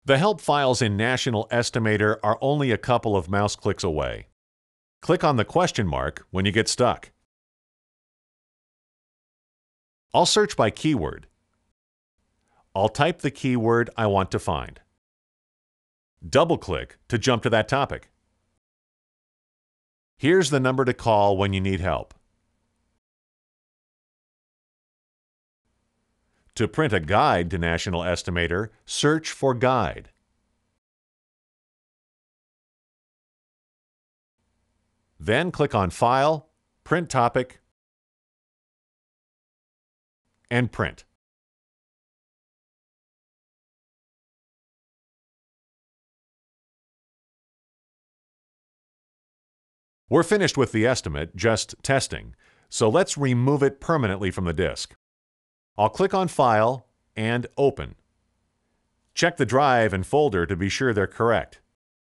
The help files in National Estimator are only a couple of mouse clicks away. Click on the question mark when you get stuck. I'll search by keyword. I'll type the keyword I want to find. Double-click to jump to that topic. Here's the number to call when you need help. To print a guide to National Estimator, search for Guide. Then click on File, Print Topic, and Print. We're finished with the estimate, just testing, so let's remove it permanently from the disk. I'll click on File and Open. Check the drive and folder to be sure they're correct.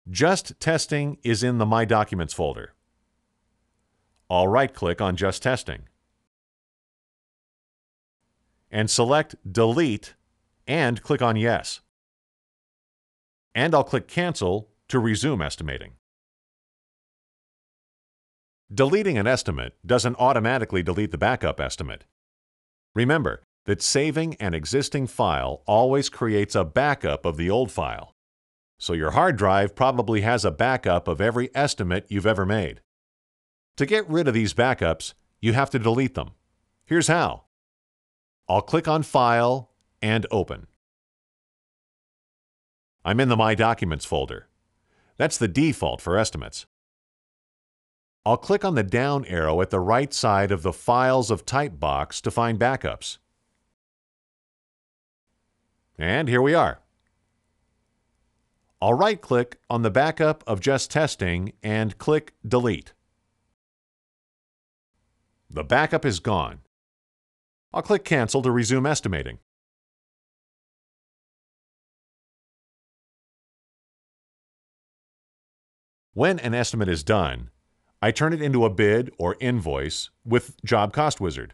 Just Testing is in the My Documents folder. I'll right-click on Just Testing and select Delete and click on Yes. And I'll click Cancel to resume estimating. Deleting an estimate doesn't automatically delete the backup estimate. Remember that saving an existing file always creates a backup of the old file. So your hard drive probably has a backup of every estimate you've ever made. To get rid of these backups, you have to delete them. Here's how. I'll click on File and Open. I'm in the My Documents folder. That's the default for estimates. I'll click on the down arrow at the right side of the Files of Type box to find backups. And here we are. I'll right-click on the backup of Just Testing and click Delete. The backup is gone. I'll click Cancel to resume estimating. When an estimate is done, I turn it into a bid or invoice with Job Cost Wizard.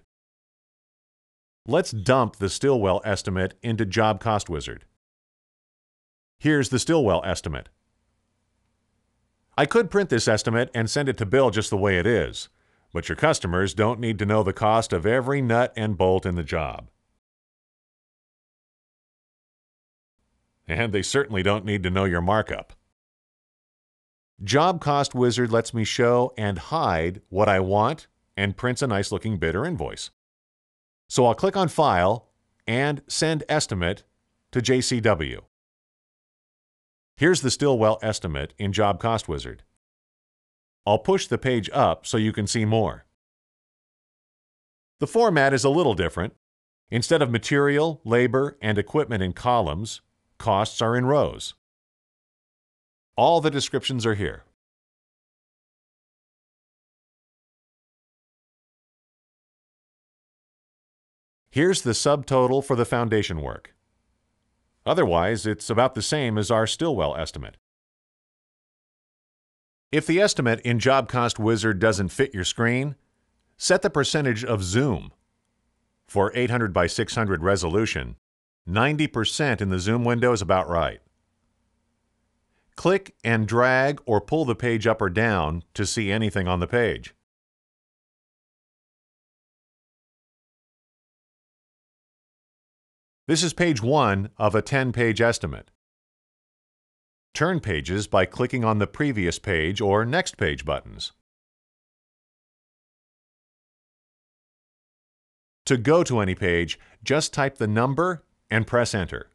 Let's dump the Stillwell estimate into Job Cost Wizard. Here's the Stillwell estimate. I could print this estimate and send it to Bill just the way it is, but your customers don't need to know the cost of every nut and bolt in the job. And they certainly don't need to know your markup. Job Cost Wizard lets me show and hide what I want and prints a nice-looking bid or invoice. So I'll click on File and Send Estimate to JCW. Here's the Stillwell estimate in Job Cost Wizard. I'll push the page up so you can see more. The format is a little different. Instead of material, labor, and equipment in columns, costs are in rows. All the descriptions are here. Here's the subtotal for the foundation work. Otherwise, it's about the same as our Stillwell estimate. If the estimate in Job Cost Wizard doesn't fit your screen, set the percentage of zoom. For 800 by 600 resolution, 90% in the zoom window is about right. Click and drag or pull the page up or down to see anything on the page. This is page 1 of a 10-page estimate. Turn pages by clicking on the previous page or next page buttons. To go to any page, just type the number and press Enter.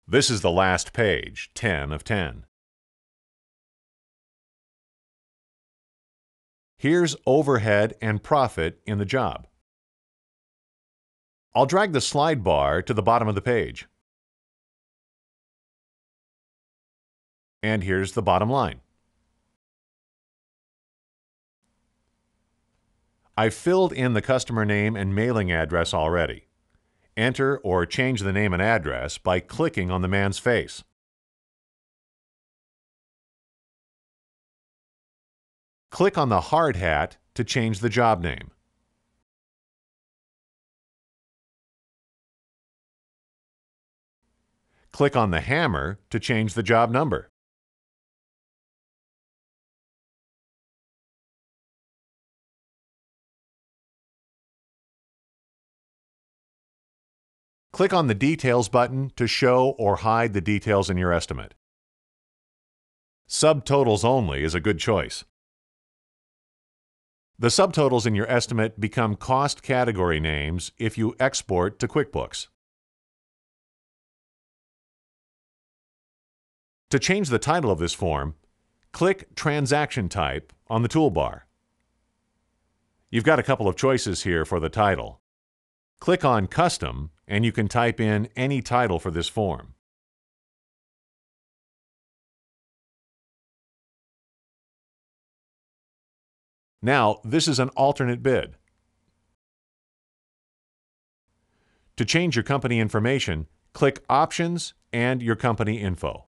This is the last page, 10 of 10. Here's overhead and profit in the job. I'll drag the slide bar to the bottom of the page. And here's the bottom line. I've filled in the customer name and mailing address already. Enter or change the name and address by clicking on the man's face. Click on the hard hat to change the job name. Click on the hammer to change the job number. Click on the Details button to show or hide the details in your estimate. Subtotals only is a good choice. The subtotals in your estimate become cost category names if you export to QuickBooks. To change the title of this form, click Transaction Type on the toolbar. You've got a couple of choices here for the title. Click on Custom and you can type in any title for this form. Now, this is an alternate bid. To change your company information, click Options and your company info.